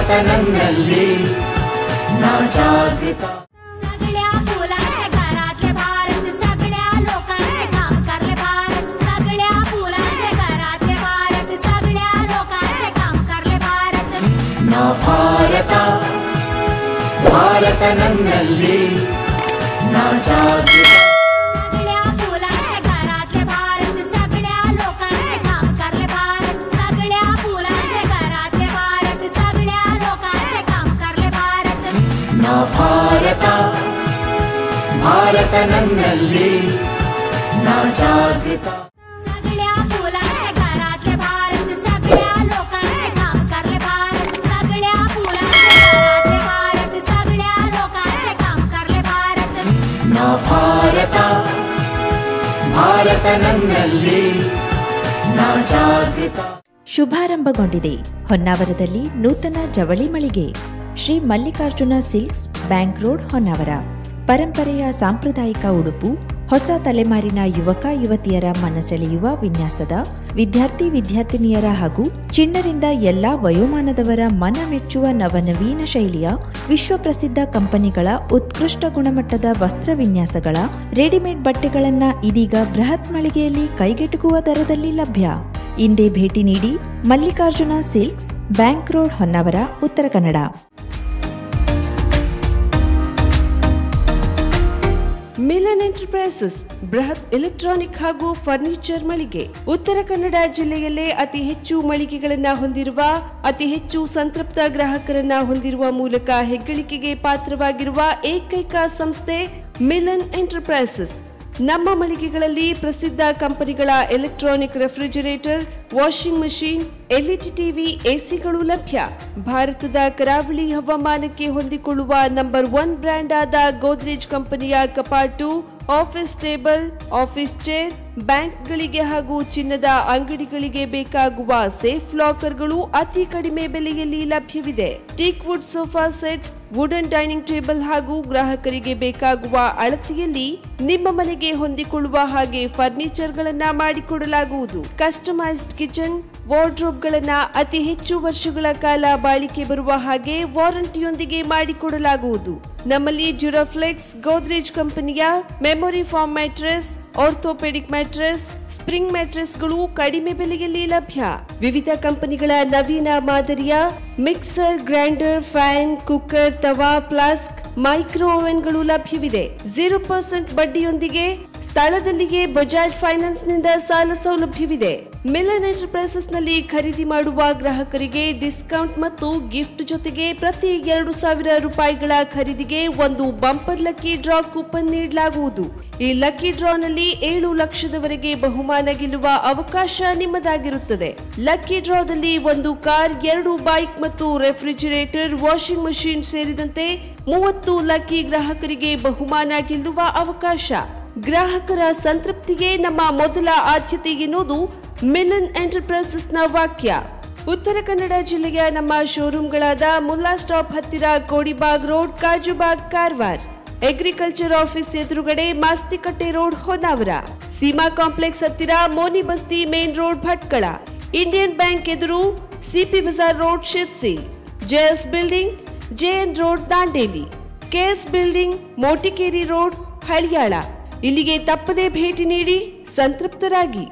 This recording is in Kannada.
ಭಾರತ ನನ್ನಲ್ಲಿ ನಾ ಜಾಗೃತ. ಭಾರತ ಭಾರತ ನನ್ನಲ್ಲಿ ನಾ ಜಾಗೃತ. ಭಾರತ ಭಾರತ ನನ್ನಲ್ಲಿ ನಾ ಜಾಗೃತ. ಭಾರತ ಭಾರತ ನನ್ನಲ್ಲಿ ನಾ ಜಾಗೃತ. ಶುಭಾರಂಭಗೊಂಡಿದೆ ಹೊನ್ನಾವರದಲ್ಲಿ ನೂತನ ಜವಳಿ ಮಳಿಗೆ Shri Mallikarjuna silks, bank road, Honnavara. ಪರಂಪರೆಯ ಸಾಂಪ್ರದಾಯಿಕ ಉಡುಪು, ಹೊಸ ತಲೆಮಾರಿನ ಯುವಕ ಯುವತಿಯರ ಮನಸೆಳೆಯುವ ವಿನ್ಯಾಸದ, ವಿದ್ಯಾರ್ಥಿ ವಿದ್ಯಾರ್ಥಿನಿಯರ ಹಾಗೂ ಚಿಣ್ಣರಿಂದ ಎಲ್ಲಾ ವಯೋಮಾನದವರ ಮನ ಮೆಚ್ಚುವ ನವನವೀನ ಶೈಲಿಯ ವಿಶ್ವಪ್ರಸಿದ್ಧ ಕಂಪನಿಗಳ ಉತ್ಕೃಷ್ಟ ಗುಣಮಟ್ಟದ ವಸ್ತ್ರ ವಿನ್ಯಾಸಗಳ ರೆಡಿಮೇಡ್ ಬಟ್ಟೆಗಳನ್ನ ಇದೀಗ ಬೃಹತ್ ಮಳಿಗೆಯಲ್ಲಿ ಕೈಗೆಟುಕುವ ದರದಲ್ಲಿ ಲಭ್ಯ. ಇಂದೇ ಭೇಟಿ ನೀಡಿ Mallikarjuna silks, bank road, Honnavara, Uttara Kannada. Milan enterprises ಬೃಹತ್ ಎಲೆಕ್ಟ್ರಾನಿಕ್ ಹಾಗೂ ಫರ್ನಿಚರ್ ಮಳಿಗೆ. ಉತ್ತರ ಕನ್ನಡ ಜಿಲ್ಲೆಯಲ್ಲೇ ಅತಿ ಹೆಚ್ಚು ಮಳಿಗೆಗಳನ್ನು ಹೊಂದಿರುವ, ಅತಿ ಹೆಚ್ಚು ಸಂತೃಪ್ತ ಗ್ರಾಹಕರನ್ನ ಹೊಂದಿರುವ ಮೂಲಕ ಹೆಗ್ಗಳಿಕೆಗೆ ಪಾತ್ರವಾಗಿರುವ ಏಕೈಕ ಸಂಸ್ಥೆ ಮಿಲನ್ ಎಂಟರ್ಪ್ರೈಸಸ್. ನಮ್ಮ ಮಳಿಗೆಗಳಲ್ಲಿ ಪ್ರಸಿದ್ಧ ಕಂಪನಿಗಳ electronic refrigerator, washing machine, LED TV, ಎಸಿಗಳು ಲಭ್ಯ. ಭಾರತದ ಕರಾವಳಿ ಹವಾಮಾನಕ್ಕೆ ಹೊಂದಿಕೊಳ್ಳುವ ನಂಬರ್ 1 ಬ್ರ್ಯಾಂಡ್ ಆದ ಗೋದ್ರೇಜ್ ಕಂಪನಿಯ ಕಪಾಟು, ಆಫೀಸ್ ಟೇಬಲ್, ಆಫೀಸ್ ಚೇರ್, ಬ್ಯಾಂಕ್ಗಳಿಗೆ ಹಾಗೂ ಚಿನ್ನದ ಅಂಗಡಿಗಳಿಗೆ ಬೇಕಾಗುವ ಸೇಫ್ ಲಾಕರ್ಗಳು ಅತಿ ಕಡಿಮೆ ಬೆಲೆಯಲ್ಲಿ ಲಭ್ಯವಿದೆ. Teak wood sofa set, wooden dining table ಹಾಗೂ ಗ್ರಾಹಕರಿಗೆ ಬೇಕಾಗುವ ಅಳತೆಯಲ್ಲಿ ನಿಮ್ಮ ಮನೆಗೆ ಹೊಂದಿಕೊಳ್ಳುವ ಹಾಗೆ ಫರ್ನಿಚರ್ ಗಳನ್ನ ಮಾಡಿಕೊಡಲಾಗುವುದು. ಕಸ್ಟಮೈಸ್ಡ್ ಕಿಚನ್, ವಾರ್ಡ್ರೋಬ್ ಗಳನ್ನ ಅತಿ ಹೆಚ್ಚು ವರ್ಷಗಳ ಕಾಲ ಬಾಳಿಕೆ ಬರುವ ಹಾಗೆ ವಾರಂಟಿಯೊಂದಿಗೆ ಮಾಡಿಕೊಡಲಾಗುವುದು. ನಮ್ಮಲ್ಲಿ ಡ್ಯೂರಾಫ್ಲೆಕ್ಸ್, ಗೋದ್ರೇಜ್ ಕಂಪನಿಯ memory foam mattress, orthopaedic mattress, spring ಮ್ಯಾಟ್ರೆಸ್ಗಳು ಕಡಿಮೆ ಬೆಲೆಯಲ್ಲಿ ಲಭ್ಯ. ವಿವಿಧ ಕಂಪನಿಗಳ ನವೀನ ಮಾದರಿಯ ಮಿಕ್ಸರ್, ಗ್ರೈಂಡರ್, ಫ್ಯಾನ್, ಕುಕ್ಕರ್, ತವಾ, ಫ್ಲಾಸ್ಕ್, ಮೈಕ್ರೋ ಓವೆನ್ಗಳು ಲಭ್ಯವಿದೆ. 0% ಬಡ್ಡಿಯೊಂದಿಗೆ ಸ್ಥಳದಲ್ಲಿಯೇ ಬಜಾಜ್ ಫೈನಾನ್ಸ್ ನಿಂದ ಸಾಲ ಸೌಲಭ್ಯವಿದೆ. ಮಿಲನ್ ಎಂಟರ್ಪ್ರೈಸಸ್ ನಲ್ಲಿ ಖರೀದಿ ಮಾಡುವ ಗ್ರಾಹಕರಿಗೆ ಡಿಸ್ಕೌಂಟ್ ಮತ್ತು ಗಿಫ್ಟ್ ಜೊತೆಗೆ ಪ್ರತಿ 2,000 ರೂಪಾಯಿಗಳ ಖರೀದಿಗೆ ಒಂದು ಬಂಪರ್ ಲಕ್ಕಿ ಡ್ರಾ ಕೂಪನ್ ನೀಡಲಾಗುವುದು. ಈ ಲಕ್ಕಿ ಡ್ರಾ ನಲ್ಲಿ 7 ಲಕ್ಷದವರೆಗೆ ಬಹುಮಾನ ಗೆಲ್ಲುವ ಅವಕಾಶ ನಿಮ್ಮದಾಗಿರುತ್ತದೆ. ಲಕ್ಕಿ ಡ್ರಾದಲ್ಲಿ 1 ಕಾರ್, 2 ಬೈಕ್ ಮತ್ತು ರೆಫ್ರಿಜರೇಟರ್, ವಾಷಿಂಗ್ ಮಷೀನ್ ಸೇರಿದಂತೆ 30 ಲಕ್ಕಿ ಗ್ರಾಹಕರಿಗೆ ಬಹುಮಾನ ಗೆಲ್ಲುವ ಅವಕಾಶ. ಗ್ರಾಹಕರ ಸಂತೃಪ್ತಿಗೆ ನಮ್ಮ ಮೊದಲ ಆದ್ಯತೆ ಎನ್ನುವುದು ಮಿಲನ್ ಎಂಟರ್ಪ್ರೈಸಸ್ನ ವಾಕ್ಯ. ಉತ್ತರ ಕನ್ನಡ ಜಿಲ್ಲೆಯ ನಮ್ಮ ಶೋರೂಮ್ಗಳಾದ ಮುಲ್ಲಾ ಸ್ಟಾಪ್ ಹತ್ತಿರ Kodibag road, Kajubag, Karwar. Agriculture office ಎದುರುಗಡೆ ಮಾಸ್ತಿಕಟ್ಟೆ ರೋಡ್, ಹೊನ್ನಾವರ. ಸೀಮಾ ಕಾಂಪ್ಲೆಕ್ಸ್ ಹತ್ತಿರ Moni Basti main road, Bhatkal. Indian bank ಎದುರು CP Bazar road, Sirsi. JS building, JN road, Dandeli. KS building, Motikeri road, Haliyal. ಇಲ್ಲಿಗೆ ತಪ್ಪದೇ ಭೇಟಿ ನೀಡಿ ಸಂತೃಪ್ತರಾಗಿ.